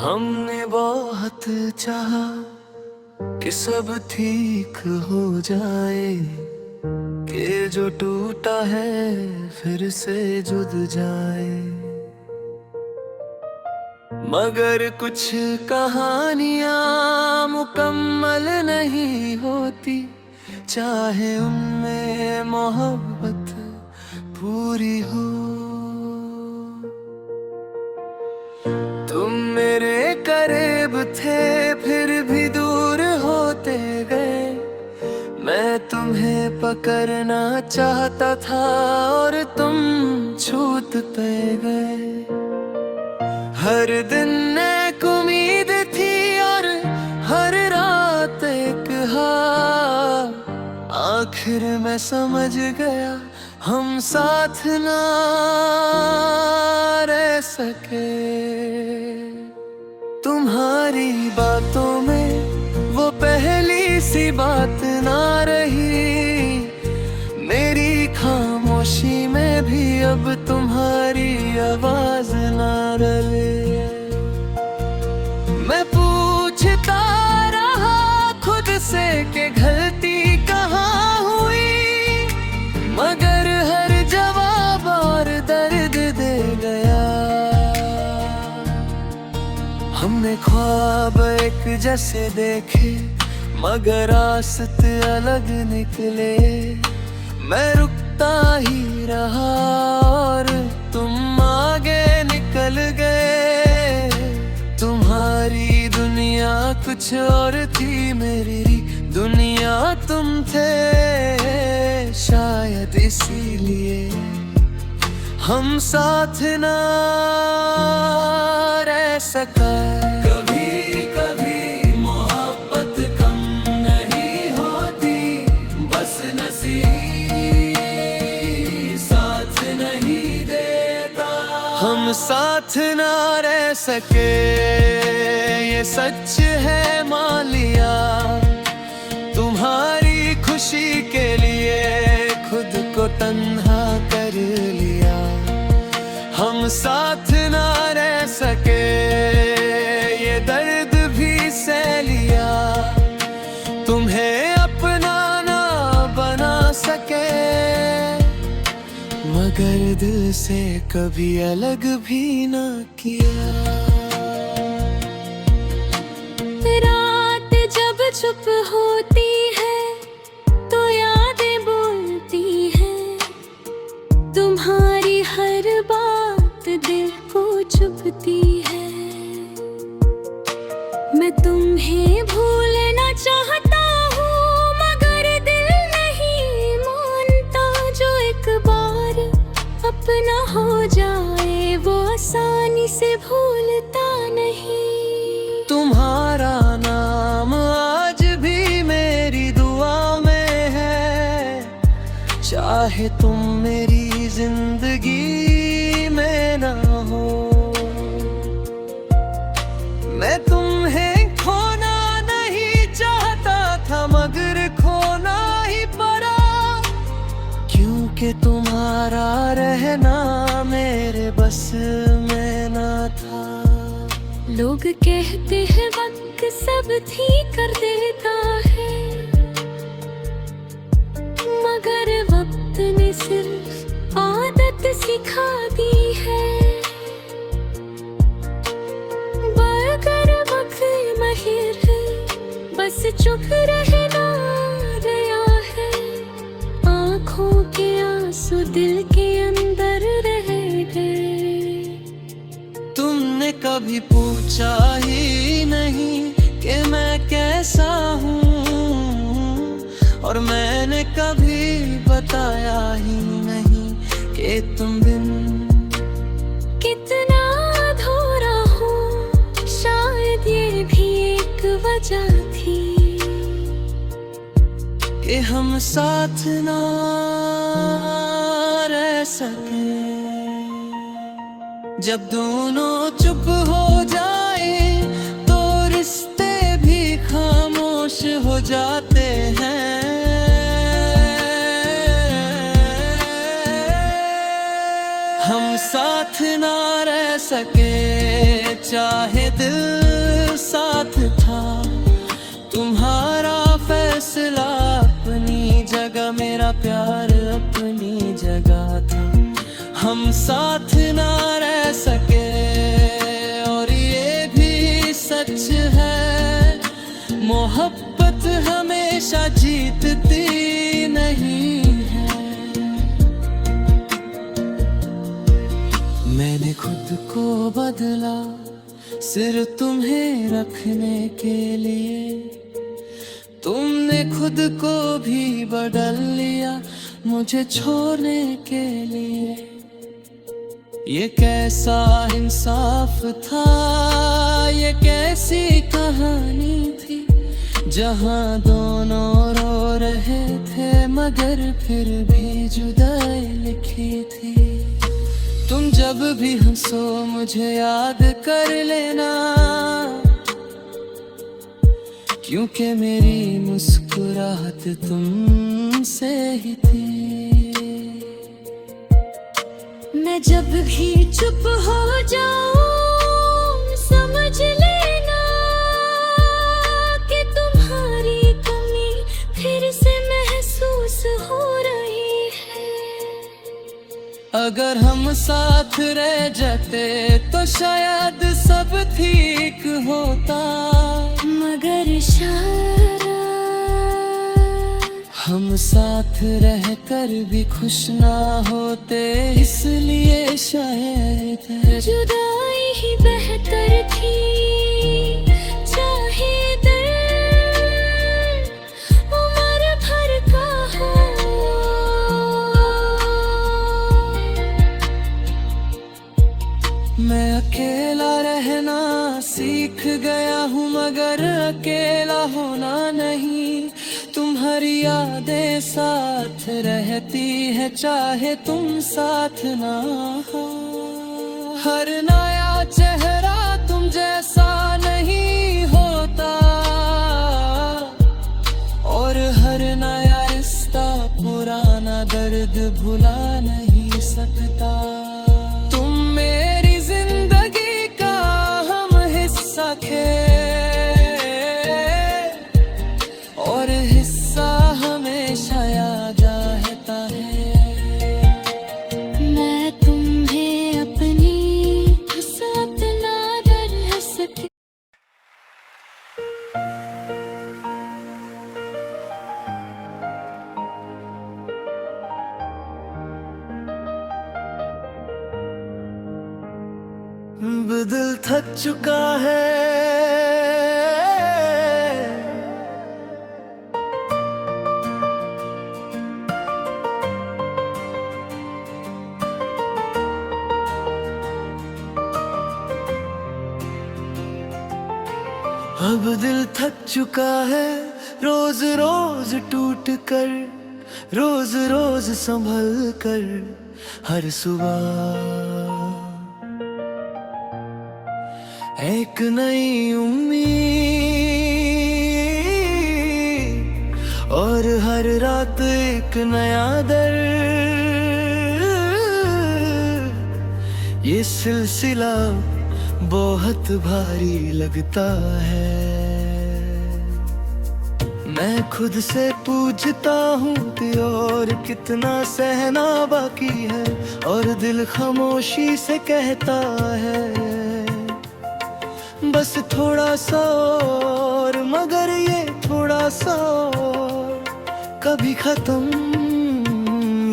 हमने बहुत चाहा कि सब ठीक हो जाए, कि जो टूटा है फिर से जुड़ जाए। मगर कुछ कहानियां मुकम्मल नहीं होती, चाहे उनमें मोहब्बत पूरी हो। तुम मेरे करीब थे फिर भी दूर होते गए, मैं तुम्हें पकड़ना चाहता था और तुम छूटते गए। हर दिन एक उम्मीद थी और हर रात एक हार, आखिर मैं समझ गया हम साथ ना रह सके। तुम्हारी बातों में वो पहली सी बात ना रही, मेरी खामोशी में भी अब तुम्हारी आवाज ना रही। मैं पूछता रहा खुद से कि गलती कहाँ हुई, मगर हर जवाब और दर्द दे गया। हमने ख्वाब एक जैसे देखे मगर रास्ते अलग निकले। मैं रुकता ही रहा और तुम आगे निकल गए। तुम्हारी दुनिया कुछ और थी, मेरी दुनिया तुम थे, शायद इसीलिए हम साथ ना रह सका। कभी कभी मोहब्बत कम नहीं होती, बस नसीब साथ नहीं देता। हम साथ ना रह सके ये सच है, मान लिया। तुम्हारी खुशी के लिए खुद को तन्हा कर लिया। हम साथ ना रह सके ये दर्द भी सह लिया। तुम्हें अपना ना बना सके मगर दिल से कभी अलग भी ना किया। रात जब चुप होती है तो यादें बोलती हैं, तुम्हारी हर बात दिल को चुभती है। मैं तुम्हें भूलना चाहता हूँ मगर दिल नहीं मानता। जो एक बार अपना हो जाए वो आसानी से भूलता नहीं। तुम्हारा नाम आज भी मेरी दुआ में है, चाहे तुम मेरी जिंदगी में ना हो। मैं तुम्हें खोना नहीं चाहता था मगर खोना ही पड़ा, क्योंकि तुम्हारा रहना मेरे बस में ना था। लोग कहते हैं वक्त सब ठीक कर देता है, मगर वक्त ने सिर्फ आदत सिखा दी है। बगर वक्त माहिर है, बस चुप रहना गया है। आँखों के आंसू दिल के अंदर रह गए। तुमने कभी पूछा ही नहीं कि मैं कैसा हूँ, और मैंने कभी बताया ही नहीं कि तुम बिन कितना अधूरा हूँ। शायद ये भी एक वजह थी कि हम साथ ना रह सके। जब दोनों चुप हो जाए तो रिश्ते भी खामोश हो जाते हैं। हम साथ ना रह सके चाहे दिल साथ ना रह सके। और ये भी सच है, मोहब्बत हमेशा जीतती नहीं है। मैंने खुद को बदला सिर्फ तुम्हें रखने के लिए, तुमने खुद को भी बदल लिया मुझे छोड़ने के लिए। ये कैसा इंसाफ था, ये कैसी कहानी थी, जहां दोनों रो रहे थे मगर फिर भी जुदाई लिखी थी। तुम जब भी हंसो मुझे याद कर लेना, क्योंकि मेरी मुस्कुराहट तुमसे ही थी। मैं जब भी चुप हो जाऊं समझ लेना कि तुम्हारी कमी फिर से महसूस हो रही है। अगर हम साथ रह जाते तो शायद सब ठीक होता, मगर शायद हम साथ रहकर भी खुश ना होते, इसलिए शायद जुदाई ही बेहतर थी। चाहे दर्द उम्र भर का हो, मैं अकेला रहना सीख गया हूँ मगर अकेला होना नहीं। तुम्हारी यादें साथ रहती है चाहे तुम साथ ना हो। हर नया चेहरा तुम जैसा नहीं होता, और हर नया रिश्ता पुराना दर्द भुला नहीं सकता। तुम मेरी जिंदगी का हम हिस्सा थे, और हिस्सा हमेशा याद रहता है। मैं तुम्हें अपनी साथ ना रह सकी। दिल थक चुका है, अब दिल थक चुका है, रोज रोज टूट कर, रोज रोज संभल कर, हर सुबह एक नई उम्मीद, और हर रात एक नया दर्द। ये सिलसिला बहुत भारी लगता है। मैं खुद से पूछता हूँ कि और कितना सहना बाकी है, और दिल खामोशी से कहता है बस थोड़ा सा और, मगर ये थोड़ा सा और कभी खत्म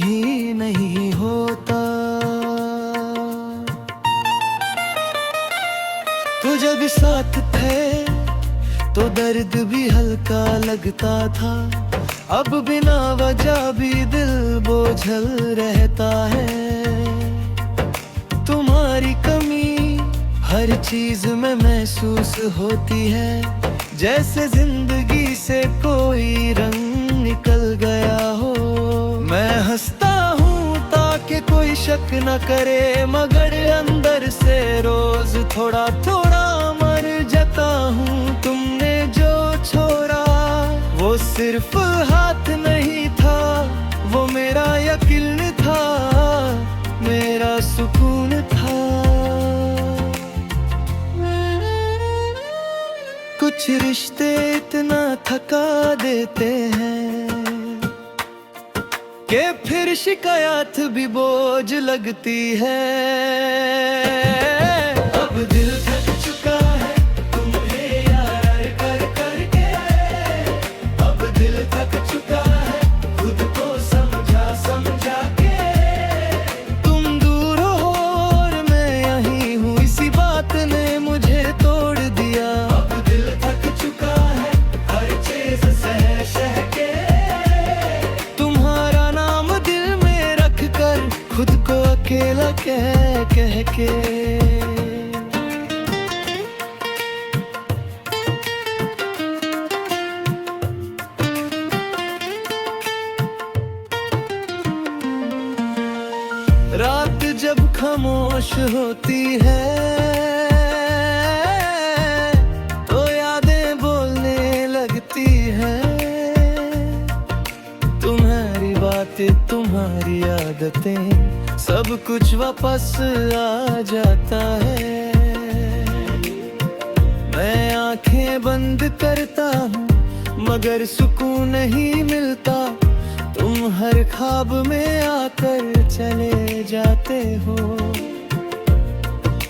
ही नहीं होता। तू जब साथ थे तो दर्द भी हल्का लगता था, अब बिना वजह भी दिल बोझल रहता है। तुम्हारी कमी हर चीज में महसूस होती है, जैसे जिंदगी से कोई रंग निकल गया हो। मैं हंसता हूँ ताकि कोई शक न करे, मगर अंदर से रोज थोड़ा थोड़ा मर जाता हूँ। तुमने जो छोड़ा वो सिर्फ हाथ नहीं था, वो मेरा यकीन था, मेरा सुकून था। कुछ रिश्ते इतना थका देते हैं, कि फिर शिकायत भी बोझ लगती है। अब दिल थक चुका है तुम्हें यार कर कर के, अब दिल थक चुका है खुद को समझा समझा के। तुम दूर हो और मैं यहीं हूँ, इसी बात ने मुझे तोड़ दिया। अब दिल थक चुका है हर चीज सह सह के, तुम्हारा नाम दिल में रख कर खुद को अकेला कह कह के। रात जब खामोश होती है तो यादें बोलने लगती है। तुम्हारी बातें तुम्हारी आदतें सब कुछ वापस आ जाता है। मैं आंखें बंद करता हूँ मगर सुकून नहीं मिलता। तुम हर ख्वाब में आकर चले जाते हो।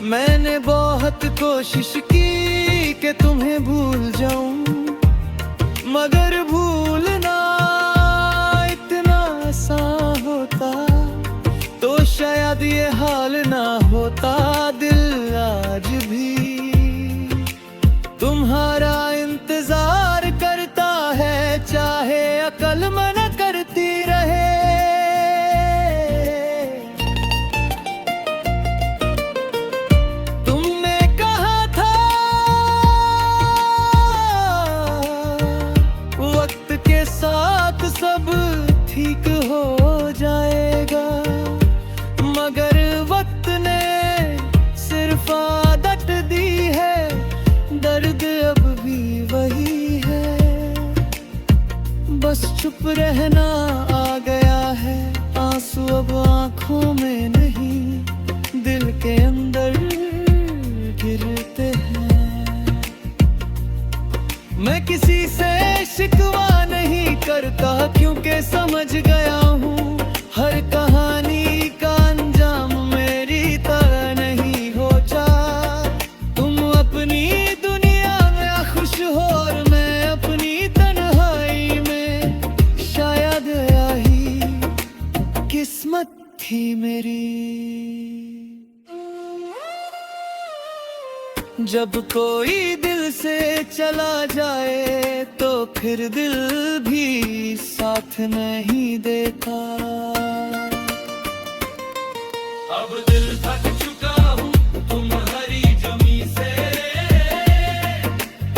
मैंने बहुत कोशिश की कि तुम्हें भूल जाऊं, मगर भूलना इतना आसान होता तो शायद ये हाल ना होता। दिल आज भी तुम्हारा इंतजार करता है, चाहे अकल मना करती रहे। तुमने कहा था वक्त के साथ सब ठीक हो जाएगा, मगर वक्त ने सिर्फ आदत दी है। दर्द अब भी वही है, बस चुप रहना आ गया है। आंसू अब आंखों में नहीं दिल के अंदर गिरते हैं। मैं किसी से शिकवा नहीं करता क्योंकि समझ गया हूँ हर कहानी का अंजाम मेरी तरह नहीं होता। तुम अपनी दुनिया में खुश हो और मैं अपनी तन्हाई में, शायद यही किस्मत थी मेरी। जब कोई दिल से चला जाए तो फिर दिल भी साथ नहीं देता। अब दिल थक चुका हूँ तुम्हारी जमी से,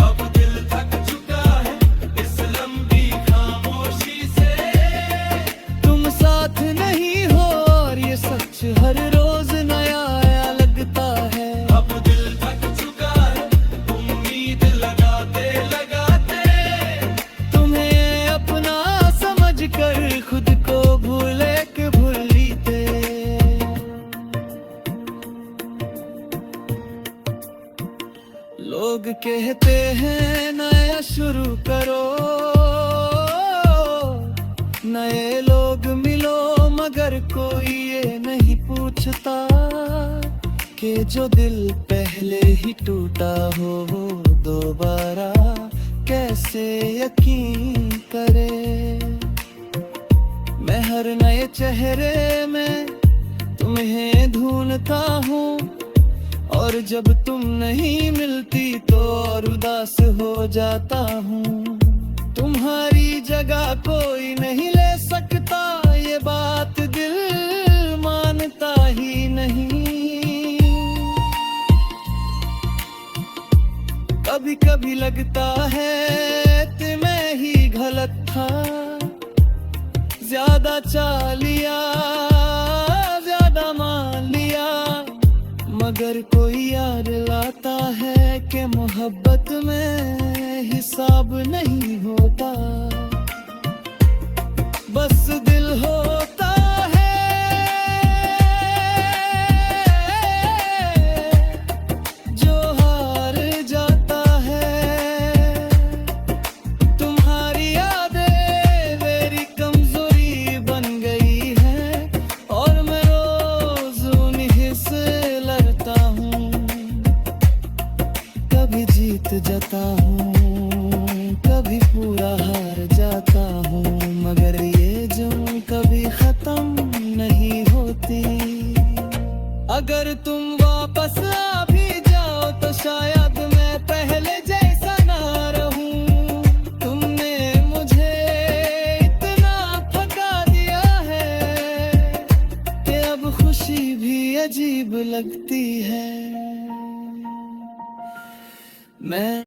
अब दिल थक चुका है इस लंबी खामोशी से। तुम साथ नहीं हो और ये सच हर रोज नया लगता है। अब दिल थक चुका है उम्मीद लगाते लगाते, तुम्हें अपना समझ कर खुद को भूले के भूलते। लोग कहते हैं नया शुरू करो, नए लोग मिलो, मगर कोई ये नहीं पूछता कि जो दिल पहले ही टूटा हो वो दोबारा कैसे यकीन करे। मैं हर नए चेहरे में तुम्हें ढूंढता हूँ और जब तुम नहीं मिलती तो और उदास हो जाता हूँ। तुम्हारी जगह कोई नहीं ले सकता, ये बात दिल मानता ही नहीं। कभी कभी लगता है कि मैं ही गलत था, ज्यादा चाह लिया, ज्यादा मान लिया, मगर कोई याद लाता है कि मोहब्बत में हिसाब नहीं होता। बस दिल होता है जो हार जाता है। तुम्हारी यादें मेरी कमजोरी बन गई। कभी जीत जाता हूँ, कभी पूरा हार जाता हूँ, मगर ये जंग कभी खत्म नहीं होती। अगर तुम वापस आ भी जाओ तो शायद मैं पहले जैसा ना रहूं। तुमने मुझे इतना थका दिया है कि अब खुशी भी अजीब लगती है। मैं